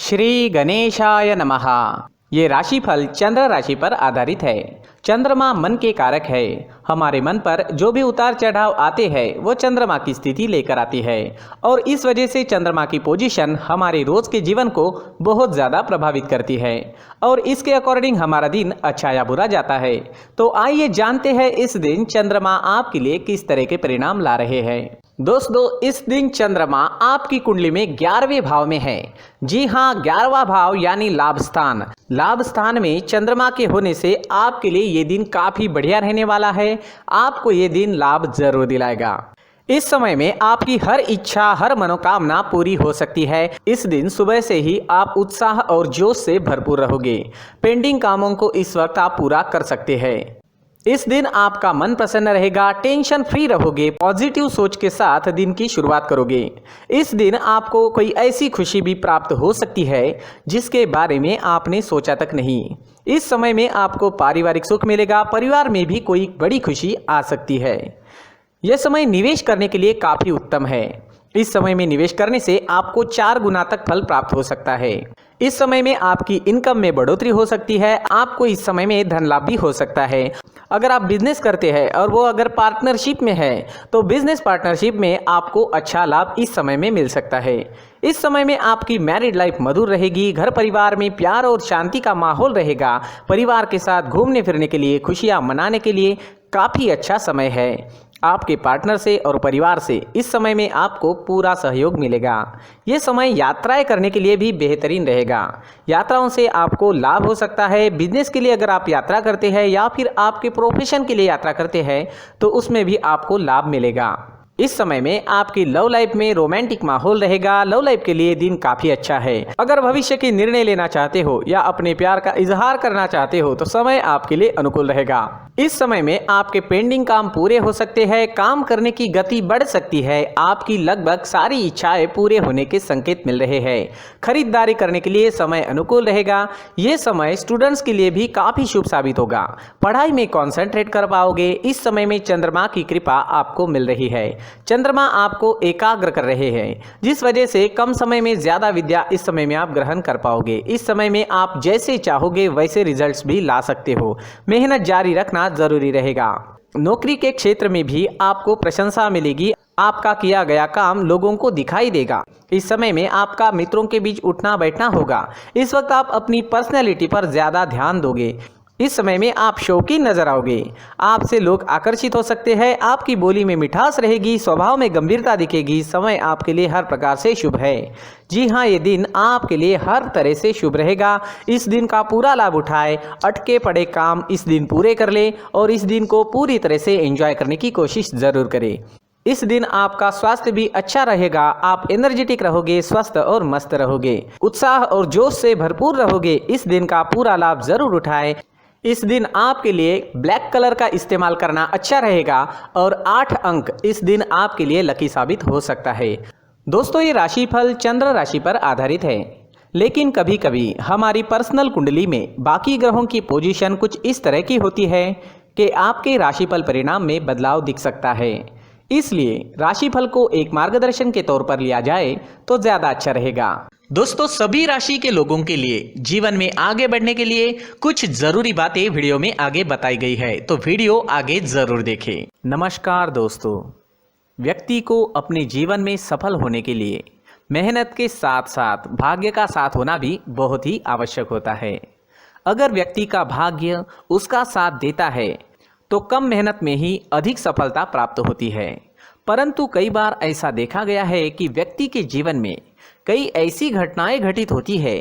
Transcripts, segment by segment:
श्री गणेशाय नमः। ये राशिफल चंद्र राशि पर आधारित है। चंद्रमा मन के कारक है। हमारे मन पर जो भी उतार चढ़ाव आते हैं वो चंद्रमा की स्थिति लेकर आती है और इस वजह से चंद्रमा की पोजीशन हमारे रोज के जीवन को बहुत ज़्यादा प्रभावित करती है और इसके अकॉर्डिंग हमारा दिन अच्छा या बुरा जाता है। तो आइए जानते हैं इस दिन चंद्रमा आपके लिए किस तरह के परिणाम ला रहे हैं। दोस्तों, इस दिन चंद्रमा आपकी कुंडली में 11वें भाव में है। जी हाँ, 11वां भाव यानी लाभ स्थान। लाभ स्थान में चंद्रमा के होने से आपके लिए ये दिन काफी बढ़िया रहने वाला है। आपको ये दिन लाभ जरूर दिलाएगा। इस समय में आपकी हर इच्छा, हर मनोकामना पूरी हो सकती है। इस दिन सुबह से ही आप उत्साह और जोश से भरपूर रहोगे। पेंडिंग कामों को इस वक्त आप पूरा कर सकते हैं। इस दिन आपका मन प्रसन्न रहेगा, टेंशन फ्री रहोगे, पॉजिटिव सोच के साथ दिन की शुरुआत करोगे। इस दिन आपको कोई ऐसी खुशी भी प्राप्त हो सकती है जिसके बारे में आपने सोचा तक नहीं। इस समय में आपको पारिवारिक सुख मिलेगा, परिवार में भी कोई बड़ी खुशी आ सकती है। यह समय निवेश करने के लिए काफी उत्तम है। इस समय में निवेश करने से आपको 4 गुना तक फल प्राप्त हो सकता है। इस समय में आपकी इनकम में बढ़ोतरी हो सकती है। आपको इस समय में धन लाभ भी हो सकता है। अगर आप बिजनेस करते हैं और वो अगर पार्टनरशिप में है तो बिजनेस पार्टनरशिप में आपको अच्छा लाभ इस समय में मिल सकता है। इस समय में आपकी मैरिड लाइफ मधुर रहेगी। घर परिवार में प्यार और शांति का माहौल रहेगा। परिवार के साथ घूमने फिरने के लिए, खुशियां मनाने के लिए काफ़ी अच्छा समय है। आपके पार्टनर से और परिवार से इस समय में आपको पूरा सहयोग मिलेगा। ये समय यात्राएं करने के लिए भी बेहतरीन रहेगा। यात्राओं से आपको लाभ हो सकता है। बिजनेस के लिए अगर आप यात्रा करते हैं या फिर आपके प्रोफेशन के लिए यात्रा करते हैं तो उसमें भी आपको लाभ मिलेगा। इस समय में आपकी लव लाइफ में रोमांटिक माहौल रहेगा। लव लाइफ के लिए दिन काफी अच्छा है। अगर भविष्य के निर्णय लेना चाहते हो या अपने प्यार का इजहार करना चाहते हो तो समय आपके लिए अनुकूल रहेगा। इस समय में आपके पेंडिंग काम पूरे हो सकते हैं। काम करने की गति बढ़ सकती है। आपकी लगभग सारी इच्छाएं पूरे होने के संकेत मिल रहे हैं। खरीदारी करने के लिए समय अनुकूल रहेगा। ये समय स्टूडेंट्स के लिए भी काफी शुभ साबित होगा। पढ़ाई में कॉन्सेंट्रेट कर पाओगे। इस समय में चंद्रमा की कृपा आपको मिल रही है। चंद्रमा आपको एकाग्र कर रहे हैं जिस वजह से कम समय में ज्यादा विद्या इस समय में आप ग्रहण कर पाओगे। इस समय में आप जैसे चाहोगे वैसे रिजल्ट्स भी ला सकते हो। मेहनत जारी रखना जरूरी रहेगा। नौकरी के क्षेत्र में भी आपको प्रशंसा मिलेगी। आपका किया गया काम लोगों को दिखाई देगा। इस समय में आपका मित्रों के बीच उठना बैठना होगा। इस वक्त आप अपनी पर्सनैलिटी पर ज्यादा ध्यान दोगे। इस समय में आप शौकीन नजर आओगे। आपसे लोग आकर्षित हो सकते हैं। आपकी बोली में मिठास रहेगी, स्वभाव में गंभीरता दिखेगी। समय आपके लिए हर प्रकार से शुभ है। जी हाँ, ये दिन आपके लिए हर तरह से शुभ रहेगा। इस दिन का पूरा लाभ उठाए। अटके पड़े काम इस दिन पूरे कर ले और इस दिन को पूरी तरह से एंजॉय करने की कोशिश जरूर करें। इस दिन आपका स्वास्थ्य भी अच्छा रहेगा। आप एनर्जेटिक रहोगे, स्वस्थ और मस्त रहोगे, उत्साह और जोश से भरपूर रहोगे। इस दिन का पूरा लाभ जरूर उठाएं। इस दिन आपके लिए ब्लैक कलर का इस्तेमाल करना अच्छा रहेगा और 8 अंक इस दिन आपके लिए लकी साबित हो सकता है। दोस्तों, ये राशिफल चंद्र राशि पर आधारित है, लेकिन कभी कभी हमारी पर्सनल कुंडली में बाकी ग्रहों की पोजीशन कुछ इस तरह की होती है कि आपके राशिफल परिणाम में बदलाव दिख सकता है। इसलिए राशिफल को एक मार्गदर्शन के तौर पर लिया जाए तो ज्यादा अच्छा रहेगा। दोस्तों, सभी राशि के लोगों के लिए जीवन में आगे बढ़ने के लिए कुछ जरूरी बातें वीडियो में आगे बताई गई है, तो वीडियो आगे जरूर देखें। नमस्कार दोस्तों, व्यक्ति को अपने जीवन में सफल होने के लिए मेहनत के साथ साथ भाग्य का साथ होना भी बहुत ही आवश्यक होता है। अगर व्यक्ति का भाग्य उसका साथ देता है तो कम मेहनत में ही अधिक सफलता प्राप्त होती है। परंतु कई बार ऐसा देखा गया है कि व्यक्ति के जीवन में कई ऐसी घटनाएं घटित होती है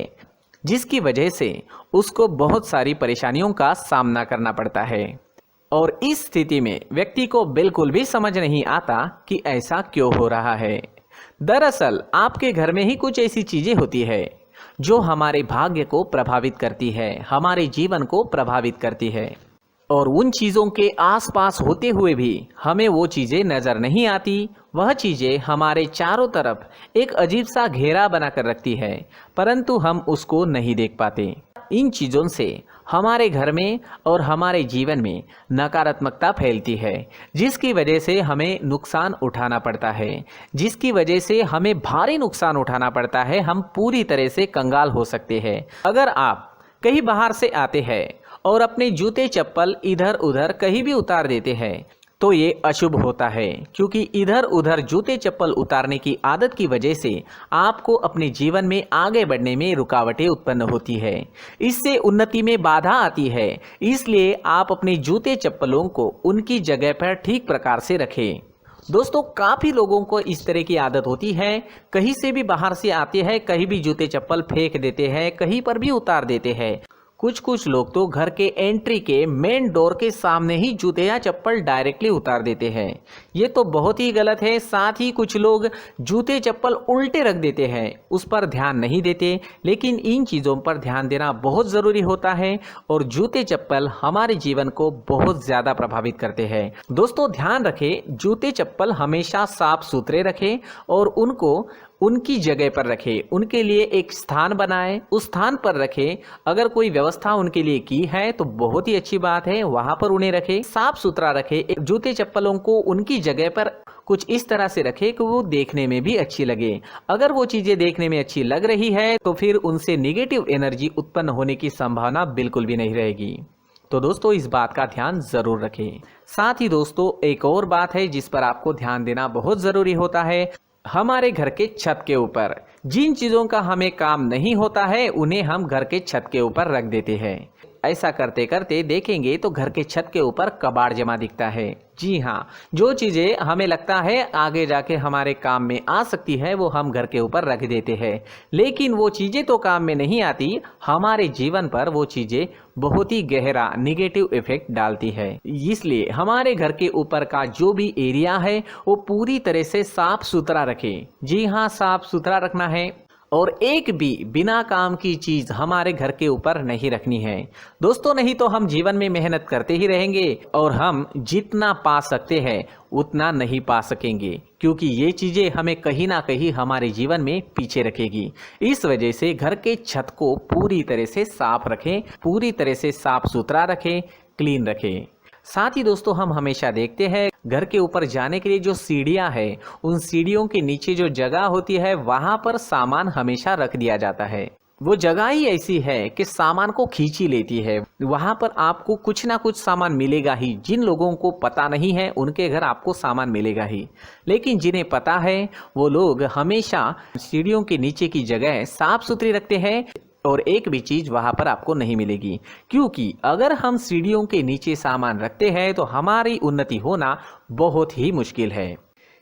जिसकी वजह से उसको बहुत सारी परेशानियों का सामना करना पड़ता है और इस स्थिति में व्यक्ति को बिल्कुल भी समझ नहीं आता कि ऐसा क्यों हो रहा है। दरअसल आपके घर में ही कुछ ऐसी चीजें होती है जो हमारे भाग्य को प्रभावित करती है, हमारे जीवन को प्रभावित करती है और उन चीज़ों के आसपास होते हुए भी हमें वो चीज़ें नज़र नहीं आती। वह चीज़ें हमारे चारों तरफ एक अजीब सा घेरा बनाकर रखती है, परंतु हम उसको नहीं देख पाते। इन चीज़ों से हमारे घर में और हमारे जीवन में नकारात्मकता फैलती है, जिसकी वजह से हमें नुकसान उठाना पड़ता है, जिसकी वजह से हमें भारी नुकसान उठाना पड़ता है। हम पूरी तरह से कंगाल हो सकते हैं। अगर आप कहीं बाहर से आते हैं और अपने जूते चप्पल इधर उधर कहीं भी उतार देते हैं तो ये अशुभ होता है, क्योंकि इधर उधर जूते चप्पल उतारने की आदत की वजह से आपको अपने जीवन में आगे बढ़ने में रुकावटें उत्पन्न होती है। इससे उन्नति में बाधा आती है। इसलिए आप अपने जूते चप्पलों को उनकी जगह पर ठीक प्रकार से रखें। दोस्तों, काफ़ी लोगों को इस तरह की आदत होती है, कहीं से भी बाहर से आते हैं, कहीं भी जूते चप्पल फेंक देते हैं, कहीं पर भी उतार देते हैं। कुछ लोग तो घर के एंट्री के मेन डोर के सामने ही जूते या चप्पल डायरेक्टली उतार देते हैं। ये तो बहुत ही गलत है। साथ ही कुछ लोग जूते चप्पल उल्टे रख देते हैं, उस पर ध्यान नहीं देते। लेकिन इन चीज़ों पर ध्यान देना बहुत ज़रूरी होता है और जूते चप्पल हमारे जीवन को बहुत ज़्यादा प्रभावित करते हैं। दोस्तों, ध्यान रखें, जूते चप्पल हमेशा साफ सुथरे रखें और उनको उनकी जगह पर रखें। उनके लिए एक स्थान बनाएं, उस स्थान पर रखें। अगर कोई व्यवस्था उनके लिए की है तो बहुत ही अच्छी बात है, वहां पर उन्हें रखें, साफ सुथरा रखें। जूते चप्पलों को उनकी जगह पर कुछ इस तरह से रखें कि वो देखने में भी अच्छी लगे। अगर वो चीज़ें देखने में अच्छी लग रही है तो फिर उनसे निगेटिव एनर्जी उत्पन्न होने की संभावना बिल्कुल भी नहीं रहेगी। तो दोस्तों, इस बात का ध्यान ज़रूर रखें। साथ ही दोस्तों, एक और बात है जिस पर आपको ध्यान देना बहुत ज़रूरी होता है। हमारे घर के छत के ऊपर जिन चीज़ों का हमें काम नहीं होता है उन्हें हम घर के छत के ऊपर रख देते हैं। ऐसा करते करते देखेंगे तो घर के छत के ऊपर कबाड़ जमा दिखता है। जी हाँ, जो चीज़ें हमें लगता है आगे जाके हमारे काम में आ सकती है वो हम घर के ऊपर रख देते हैं, लेकिन वो चीज़ें तो काम में नहीं आती। हमारे जीवन पर वो चीज़ें बहुत ही गहरा निगेटिव इफेक्ट डालती है। इसलिए हमारे घर के ऊपर का जो भी एरिया है वो पूरी तरह से साफ सुथरा रखें। जी हाँ, साफ सुथरा रखना है और एक भी बिना काम की चीज़ हमारे घर के ऊपर नहीं रखनी है। दोस्तों, नहीं तो हम जीवन में मेहनत करते ही रहेंगे और हम जितना पा सकते हैं उतना नहीं पा सकेंगे, क्योंकि ये चीज़ें हमें कहीं ना कहीं हमारे जीवन में पीछे रखेगी। इस वजह से घर के छत को पूरी तरह से साफ रखें, पूरी तरह से साफ सुथरा रखें, क्लीन रखें। साथ ही दोस्तों, हम हमेशा देखते हैं घर के ऊपर जाने के लिए जो सीढ़ियां हैं, उन सीढ़ियों के नीचे जो जगह होती है वहां पर सामान हमेशा रख दिया जाता है। वो जगह ही ऐसी है कि सामान को खींच ही लेती है। वहां पर आपको कुछ ना कुछ सामान मिलेगा ही। जिन लोगों को पता नहीं है उनके घर आपको सामान मिलेगा ही, लेकिन जिन्हें पता है वो लोग हमेशा सीढ़ियों के नीचे की जगह साफ सुथरी रखते हैं और एक भी चीज़ वहाँ पर आपको नहीं मिलेगी। क्योंकि अगर हम सीढ़ियों के नीचे सामान रखते हैं तो हमारी उन्नति होना बहुत ही मुश्किल है।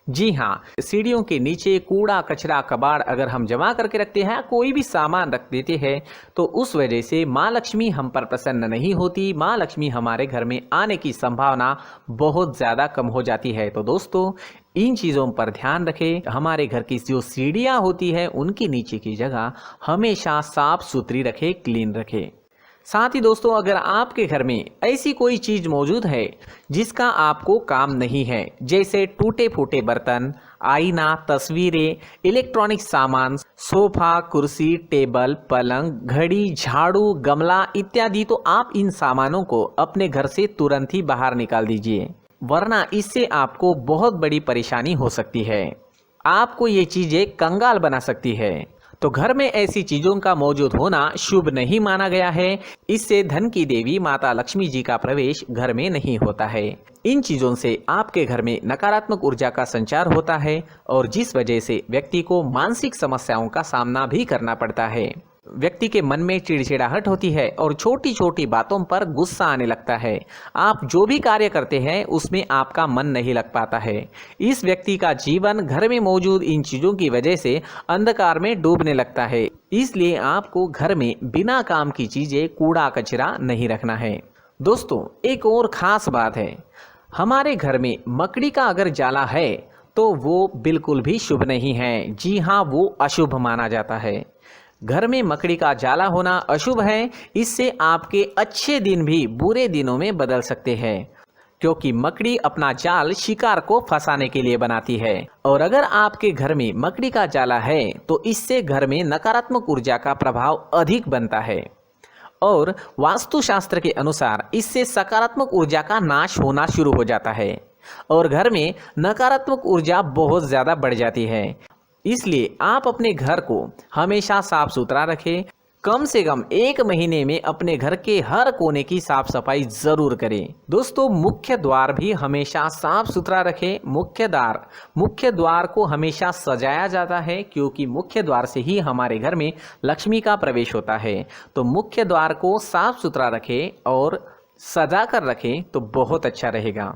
जी हाँ, सीढ़ियों के नीचे कूड़ा कचरा कबाड़ अगर हम जमा करके रखते हैं, कोई भी सामान रख देते हैं, तो उस वजह से माँ लक्ष्मी हम पर प्रसन्न नहीं होती। माँ लक्ष्मी हमारे घर में आने की संभावना बहुत ज़्यादा कम हो जाती है। तो दोस्तों, इन चीज़ों पर ध्यान रखें। हमारे घर की जो सीढ़ियाँ होती है उनकी नीचे की जगह हमेशा साफ सुथरी रखें, क्लीन रखें। साथ ही दोस्तों, अगर आपके घर में ऐसी कोई चीज़ मौजूद है जिसका आपको काम नहीं है, जैसे टूटे फूटे बर्तन, आईना, तस्वीरें, इलेक्ट्रॉनिक सामान, सोफा, कुर्सी, टेबल, पलंग, घड़ी, झाड़ू, गमला इत्यादि, तो आप इन सामानों को अपने घर से तुरंत ही बाहर निकाल दीजिए, वरना इससे आपको बहुत बड़ी परेशानी हो सकती है। आपको ये चीज़ें कंगाल बना सकती है। तो घर में ऐसी चीज़ों का मौजूद होना शुभ नहीं माना गया है। इससे धन की देवी माता लक्ष्मी जी का प्रवेश घर में नहीं होता है। इन चीज़ों से आपके घर में नकारात्मक ऊर्जा का संचार होता है और जिस वजह से व्यक्ति को मानसिक समस्याओं का सामना भी करना पड़ता है। व्यक्ति के मन में चिड़चिड़ाहट होती है और छोटी छोटी बातों पर गुस्सा आने लगता है। आप जो भी कार्य करते हैं उसमें आपका मन नहीं लग पाता है। इस व्यक्ति का जीवन घर में मौजूद इन चीज़ों की वजह से अंधकार में डूबने लगता है। इसलिए आपको घर में बिना काम की चीज़ें, कूड़ा कचरा नहीं रखना है। दोस्तों, एक और ख़ास बात है, हमारे घर में मकड़ी का अगर जाला है तो वो बिल्कुल भी शुभ नहीं है। जी हाँ, वो अशुभ माना जाता है। घर में मकड़ी का जाला होना अशुभ है। इससे आपके अच्छे दिन भी बुरे दिनों में बदल सकते हैं, क्योंकि मकड़ी अपना जाल शिकार को फंसाने के लिए बनाती है। और अगर आपके घर में मकड़ी का जाला है तो इससे घर में नकारात्मक ऊर्जा का प्रभाव अधिक बनता है और वास्तुशास्त्र के अनुसार इससे सकारात्मक ऊर्जा का नाश होना शुरू हो जाता है और घर में नकारात्मक ऊर्जा बहुत ज़्यादा बढ़ जाती है। इसलिए आप अपने घर को हमेशा साफ सुथरा रखें। कम से कम 1 महीने में अपने घर के हर कोने की साफ सफाई जरूर करें। दोस्तों, मुख्य द्वार भी हमेशा साफ सुथरा रखें। मुख्य द्वार को हमेशा सजाया जाता है क्योंकि मुख्य द्वार से ही हमारे घर में लक्ष्मी का प्रवेश होता है। तो मुख्य द्वार को साफ सुथरा रखें और सजा कर रखें तो बहुत अच्छा रहेगा।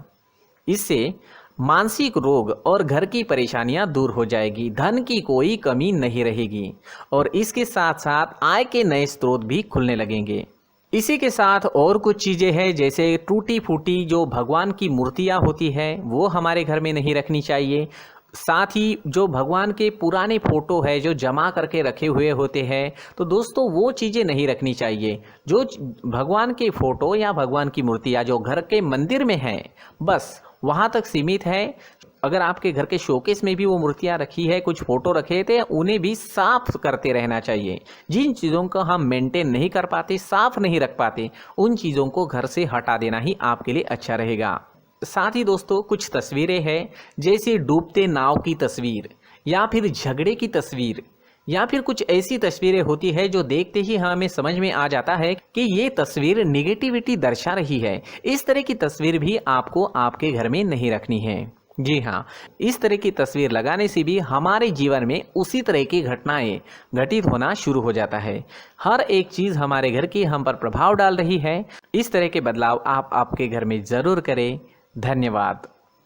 इससे मानसिक रोग और घर की परेशानियां दूर हो जाएगी, धन की कोई कमी नहीं रहेगी और इसके साथ साथ आय के नए स्रोत भी खुलने लगेंगे। इसी के साथ और कुछ चीज़ें हैं, जैसे टूटी फूटी जो भगवान की मूर्तियां होती है वो हमारे घर में नहीं रखनी चाहिए। साथ ही जो भगवान के पुराने फोटो है जो जमा करके रखे हुए होते हैं, तो दोस्तों वो चीज़ें नहीं रखनी चाहिए। जो भगवान के फोटो या भगवान की मूर्तियाँ जो घर के मंदिर में हैं बस वहाँ तक सीमित है। अगर आपके घर के शोकेस में भी वो मूर्तियाँ रखी है, कुछ फोटो रखे थे, उन्हें भी साफ करते रहना चाहिए। जिन चीज़ों को हम मेंटेन नहीं कर पाते, साफ नहीं रख पाते, उन चीज़ों को घर से हटा देना ही आपके लिए अच्छा रहेगा। साथ ही दोस्तों कुछ तस्वीरें हैं, जैसे डूबते नाव की तस्वीर या फिर झगड़े की तस्वीर या फिर कुछ ऐसी तस्वीरें होती है जो देखते ही हमें समझ में आ जाता है कि ये तस्वीर निगेटिविटी दर्शा रही है। इस तरह की तस्वीर भी आपको आपके घर में नहीं रखनी है। जी हाँ, इस तरह की तस्वीर लगाने से भी हमारे जीवन में उसी तरह की घटनाएं घटित होना शुरू हो जाता है। हर एक चीज़ हमारे घर की हम पर प्रभाव डाल रही है। इस तरह के बदलाव आप आपके घर में ज़रूर करें। धन्यवाद।